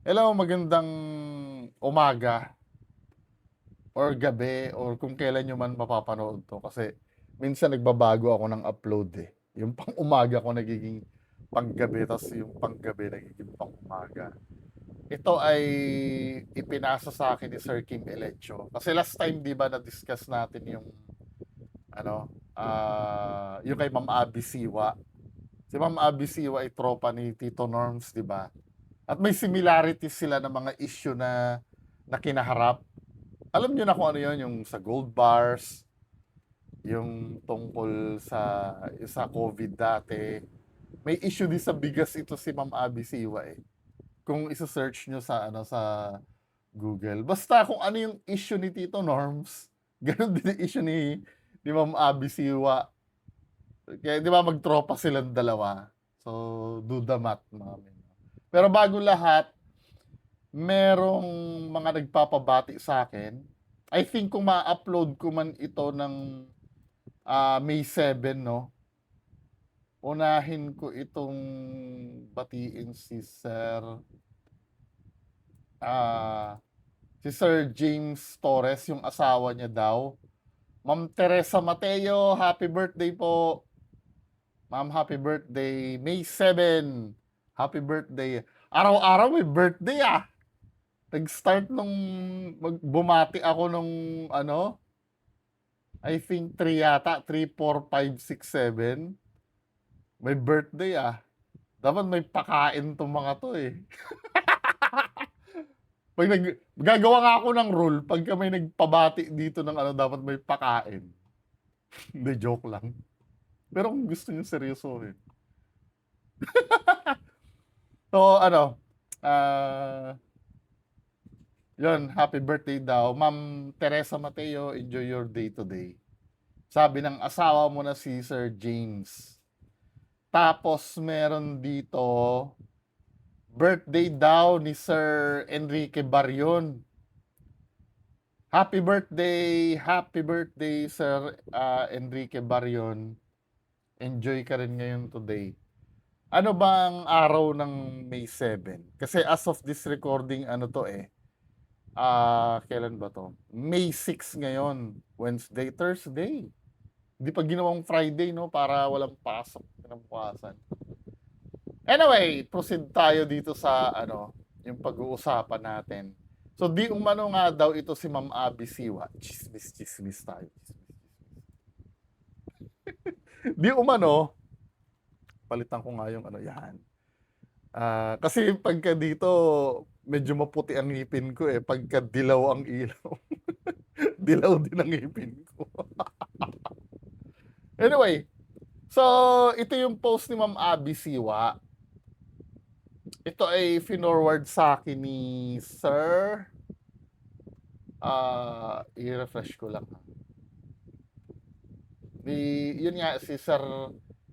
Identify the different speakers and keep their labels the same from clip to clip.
Speaker 1: Hello, magandang umaga or gabi or kung kailan nyo man mapapanood 'to kasi minsan nagbabago ako ng upload, eh. Yung pang-umaga ko nagiging panggabi ta's yung panggabi nagiging pang-umaga. Ito ay ipinasa sa akin ni Sir Kim Eleccio kasi last time 'di ba na-discuss natin yung ano, yung kay Ma'am Abby Siwa. Si Ma'am Abby Siwa ay tropa ni Tito Norms, 'di ba? At may similarities sila ng mga issue na kinaharap. Alam niyo na kung ano 'yon, yung sa gold bars, yung tungkol sa COVID dati. May issue din sa bigas ito si Ma'am Abby Siwa, eh. Kung isa-search niyo sa ano, sa Google. Basta kung ano yung issue ni Tito Norms, gano'n din yung issue ni Ma'am Abby Siwa. Kaya 'di ba magtropa silang dalawa. So, do the math, mga men. Pero bago lahat, merong mga nagpapabati sa akin. I think kung ma-upload ko man ito ng May 7, no? Unahin ko itong batiin ah, si Sir James Torres, yung asawa niya daw. Ma'am Teresa Mateo, happy birthday po. Ma'am, happy birthday. May 7. Happy birthday. Araw-araw may birthday, ah. Nag-start nung bumati ako nung ano, I think 3 yata, 3, 4, 5, 6, 7. May birthday, ah. Dapat may pakain 'tong mga 'to, eh. Gagawa nga ako ng rule pagka may nagpabati dito ng ano, dapat may pakain. Hindi, joke lang. Pero kung gusto niyo seryosohin. So, ano, ah, 'yun, happy birthday daw. Ma'am Teresa Mateo, enjoy your day today. Sabi ng asawa mo na si Sir James. Tapos meron dito, birthday daw ni Sir Enrique Barrion. Happy birthday Sir Enrique Barrion. Enjoy ka rin ngayon today. Ano bang araw ng May 7? Kasi as of this recording, ano to eh, kailan ba to? May 6 ngayon, Wednesday, Thursday. Hindi pa ginawang Friday, no? Para walang pasok kinabukasan. Anyway, proceed tayo dito sa ano, yung pag-uusapan natin. So, di umano nga daw ito si Ma'am Abby Siwa. Chismis, chismis tayo. Di umano, palitan ko nga yung ano, yan. Kasi pagka dito, medyo maputi ang ngipin ko eh. Pagka dilaw ang ilaw, dilaw din ang ngipin ko. Anyway, so ito yung post ni Ma'am Abby Siwa. Ito ay finorward sa akin ni Sir, i-refresh ko lang. Yun nga, si Sir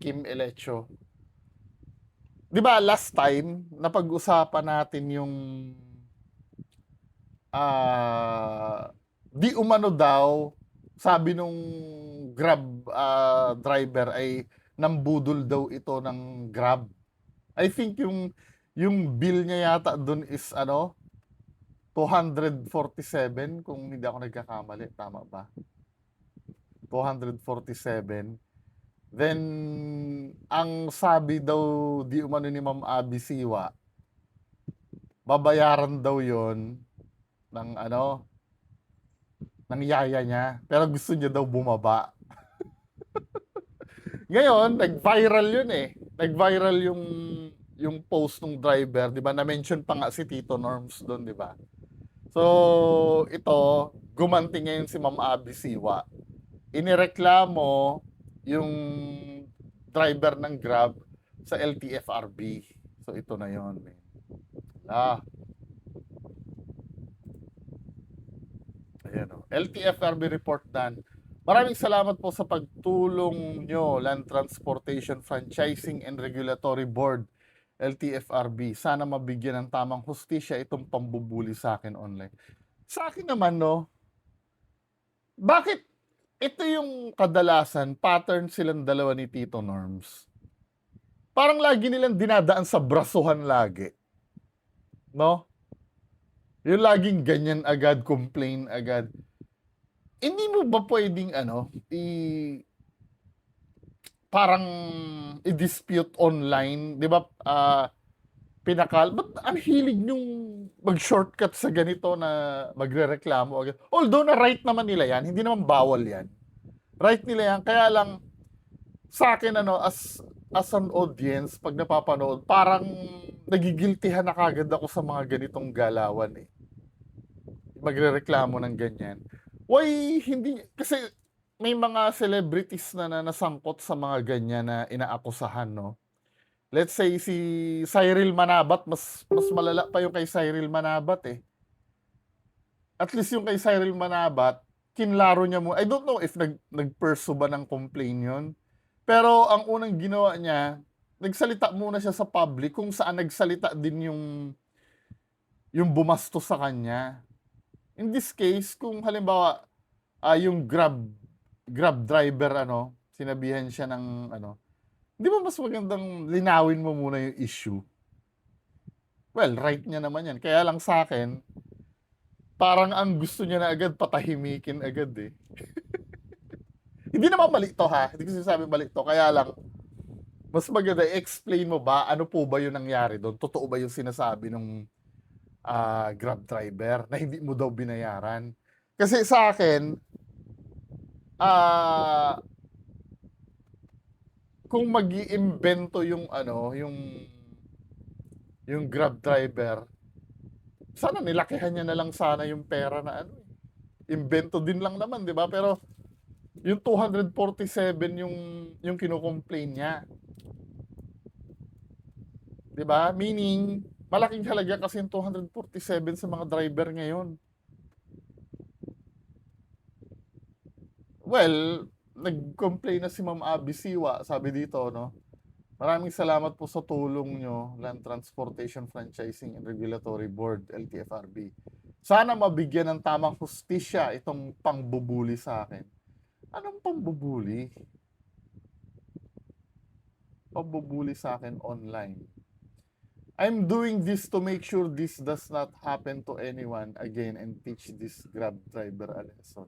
Speaker 1: Kim Eleccio. Di ba last time, napag-usapan natin yung di umano daw, sabi nung Grab driver ay nambudol daw ito ng Grab. I think yung bill niya yata doon is ano, 247 kung hindi ako nagkakamali, tama ba? 247. Then ang sabi daw di umano ni Ma'am Abby Siwa, babayaran daw 'yon ng ano, ng yaya niya. Pero gusto niya daw bumaba. Ngayon, nag-viral 'yun eh. Nag-viral yung post ng driver, 'di ba? Na-mention pa nga si Tito Norms doon, 'di ba? So, ito, gumanti ngayon si Ma'am Abby Siwa. Inireklamo yung driver ng Grab sa LTFRB. So, ito na yon. Ah, ayan o. LTFRB report done. Maraming salamat po sa pagtulong nyo, Land Transportation Franchising and Regulatory Board, LTFRB. Sana mabigyan ng tamang hustisya itong pambubuli sa akin online. Sa akin naman, no, bakit ito yung kadalasan, pattern silang dalawa ni Tito Norms. Parang lagi nilang dinadaan sa brasuhan lagi. No? Yung laging ganyan agad, complain agad. Hindi mo ba puwedeng ano, parang i-dispute online, 'di ba, ba't ang hilig niyong mag-shortcut sa ganito na magrereklamo agad. Although na right naman nila 'yan, hindi naman bawal 'yan. Right nila 'yan, kaya lang sa'kin ano, as an audience 'pag napapanood parang nagigiltihan na kaagad ako sa mga ganitong galawan, eh. Magrereklamo ng ganyan. Why hindi kasi may mga celebrities na nasangkot sa mga ganyan na inaakusahan, 'no. Let's say si Cyril Manabat mas malala pa yung kay Cyril Manabat, eh. At least yung kay Cyril Manabat, kinlaro niya I don't know if nag-pursue ba ng complaint yun. Pero ang unang ginawa niya, nagsalita muna siya sa public kung saan nagsalita din yung bumastos sa kanya. In this case, kung halimbawa, yung Grab driver ano, sinabihan siya ng ano, 'di ba mas magandang linawin mo muna yung issue? Well, right niya naman 'yan. Kaya lang sa'kin, parang ang gusto niya na agad patahimikin agad, eh. Hindi naman mali 'to, ha, hindi ko sinasabing mali 'to, kaya lang mas maganda i-explain mo ba ano po ba yung nangyari dun, totoo ba yung sinasabi nung, Grab driver na hindi mo daw binayaran. Kasi sa'kin, ah, kung mag-iimbento yung ano, yung Grab driver, sana nilakihan niya na lang sana yung pera na ano, imbento din lang naman, 'di ba? Pero yung 247 yung kino-complain niya, 'di ba? Meaning malaking halaga kasi yung 247 sa mga driver ngayon. Well, nag-complain na si Ma'am Abby Siwa, sabi dito, no? Maraming salamat po sa tulong nyo, Land Transportation Franchising and Regulatory Board, LTFRB. Sana mabigyan ng tamang hustisya itong pangbubuli sa akin. Anong pambubuli? Pambubuli sa akin online. I'm doing this to make sure this does not happen to anyone again and teach this Grab driver a lesson.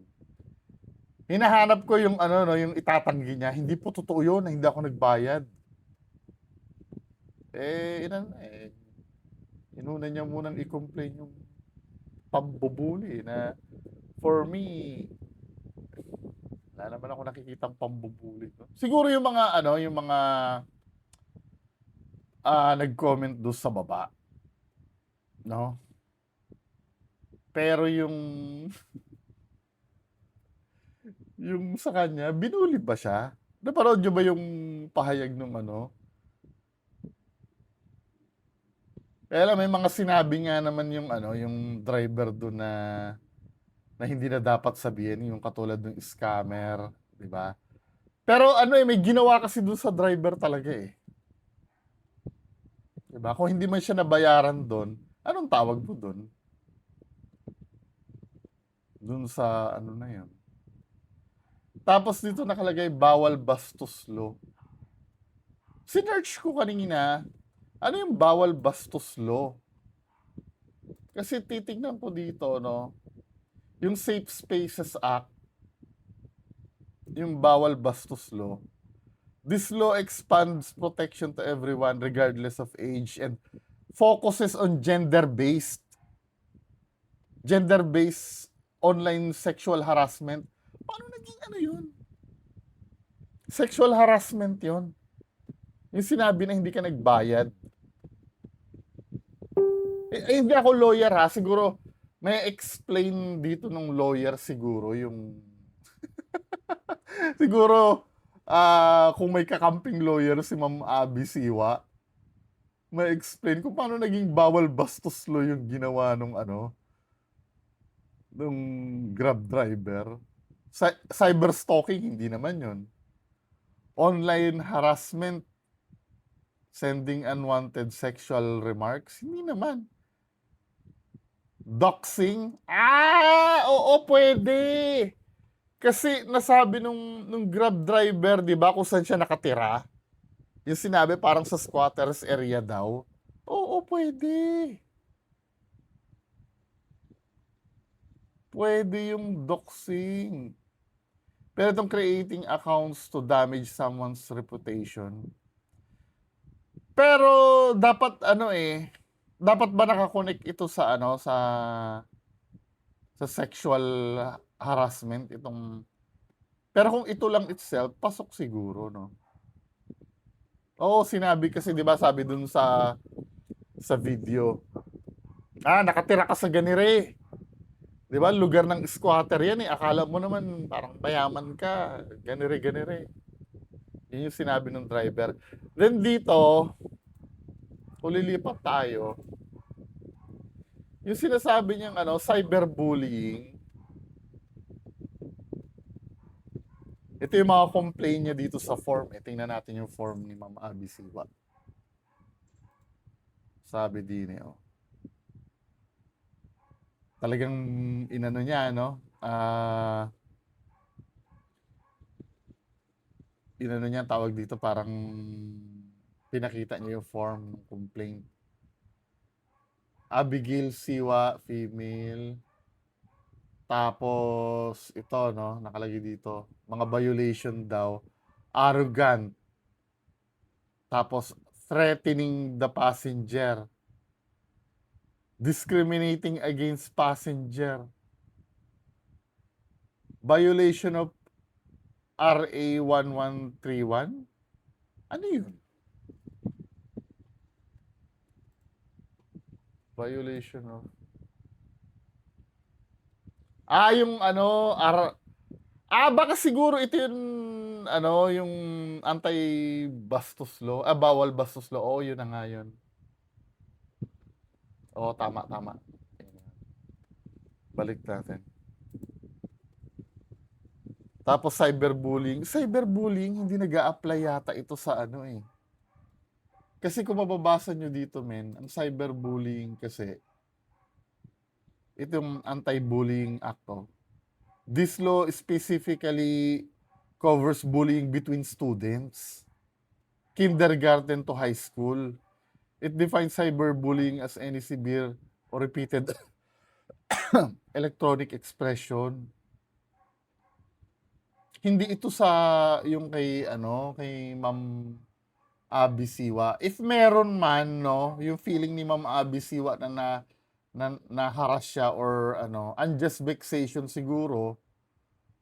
Speaker 1: Hinahanap ko yung ano, no, yung itatanggi niya. Hindi po totoo yun na hindi ako nagbayad. Inuna niya munang i-complain yung pambubuli na for me, wala naman ako nakikitang pambubuli. No? Siguro yung mga ano, yung mga nag-comment doon sa baba, no? Pero yung sa kanya, binuli ba siya? Napanood nyo ba yung pahayag nung ano? Kaya lang may mga sinabi nga naman yung ano, yung driver doon na hindi na dapat sabihin, yung katulad ng scammer, 'di ba? Pero ano may ginawa kasi doon sa driver talaga, eh. 'Di ba? Kung hindi man siya nabayaran doon, anong tawag mo doon? Doon sa ano na 'yon. Tapos dito nakalagay bawal bastos law. Sinearch ko kanina, ano yung bawal bastos law? Kasi titignan ko dito, no, yung Safe Spaces Act, yung bawal bastos law. This law expands protection to everyone regardless of age and focuses on gender-based online sexual harassment. Paano naging ano yun? Sexual harassment yun. Yung sinabi na hindi ka nagbayad. Hindi ako lawyer, ha. Siguro may explain dito ng lawyer siguro yung siguro kung may kakamping lawyer si Ma'am Abby Siwa, may explain kung paano naging bawal bastos law yung ginawa nung ano, nung Grab driver. Cyber stalking, hindi naman yun. Online harassment, sending unwanted sexual remarks, hindi naman. Doxing, oo, pwede. Kasi nasabi nung Grab driver, 'di ba, kung saan siya nakatira? Yung sinabi parang sa squatters area daw. Oo, pwede. Puwede yung doxing. Pero itong creating accounts to damage someone's reputation, pero dapat ano, eh, dapat ba naka-connect ito sa ano, sa sexual harassment itong pero kung ito lang itself, pasok siguro 'no? Oo, sinabi kasi 'di ba sabi dun sa video, nakatira ka sa ganire. 'Di ba lugar ng squatter 'yan, eh, akala mo naman parang mayaman ka, ganire, ganire. 'Yun yung sinabi ng driver. Then dito, kung lilipat tayo, yung sinasabi niyang ano, cyberbullying, ito yung mga complaint niya dito sa form, eh. Tingnan natin yung form ni Ma'am Abby Siwa. Sabi din eh, oh. Talagang inano niya, no? Inano niya, tawag dito, parang pinakita niya yung form ng complaint. Abigail Siwa, female. Tapos, ito, no? Nakalagay dito, mga violation daw. Arrogant. Tapos, threatening the passenger. Discriminating against passenger. Violation of RA 1131. Ano yun? Violation of... yung ano, baka siguro ito yung, ano, yung anti-bastos law. Bawal bastos law. Oo, yun na nga yun. Oo, tama, tama. Balik natin. Tapos cyberbullying. Cyberbullying, hindi nag-a-apply yata ito sa ano eh. Kasi kung mababasa nyo dito, men, ang cyberbullying kasi, itong anti-bullying act, oh. This law specifically covers bullying between students, kindergarten to high school. It defines cyberbullying as any severe or repeated electronic expression. Hindi ito sa yung kay ano, kay Ma'am Abby Siwa. If meron man, no, yung feeling ni Ma'am Abby Siwa na-harass siya or ano, unjust vexation siguro,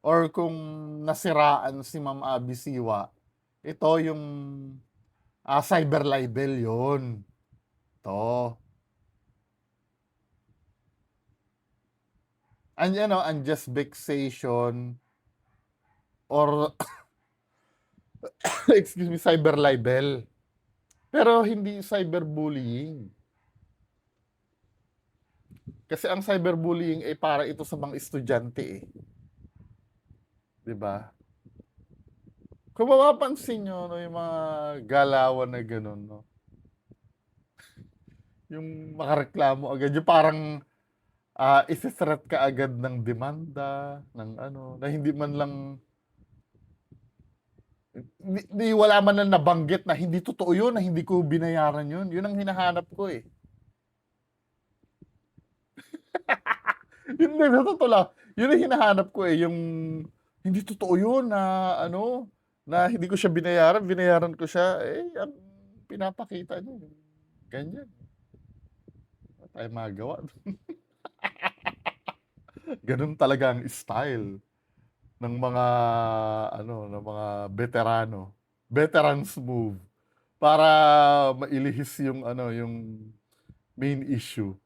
Speaker 1: or kung nasiraan si Ma'am Abby Siwa, ito yung cyber libel yun. To. Ano, unjust vexation or excuse me, cyber libel. Pero hindi cyberbullying. Kasi ang cyberbullying ay para ito sa mga estudyante eh. 'Di ba? Kung mapapansin nyo, no, yung mga galawan na gano'n, no? Yung makareklamo agad, yung parang isi-threat ka agad ng demanda, ng ano, na hindi man lang, wala man lang nabanggit na hindi totoo yun, na hindi ko binayaran yun. Yun ang hinahanap ko eh. Yun din, sa totoo lang. Yun ang hinahanap ko eh, yung hindi totoo yun na ano, na hindi ko siya binayaran ko siya. Eh, ang pinapakita niyo, ganyan. Wala tayong magawa. Ganun talaga ang style ng mga ano, ng mga veterano. Veterans move para mailihis yung ano, yung main issue.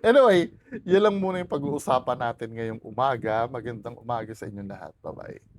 Speaker 1: Anyway, yan lang muna yung pag-uusapan natin ngayong umaga. Magandang umaga sa inyong lahat. Bye-bye.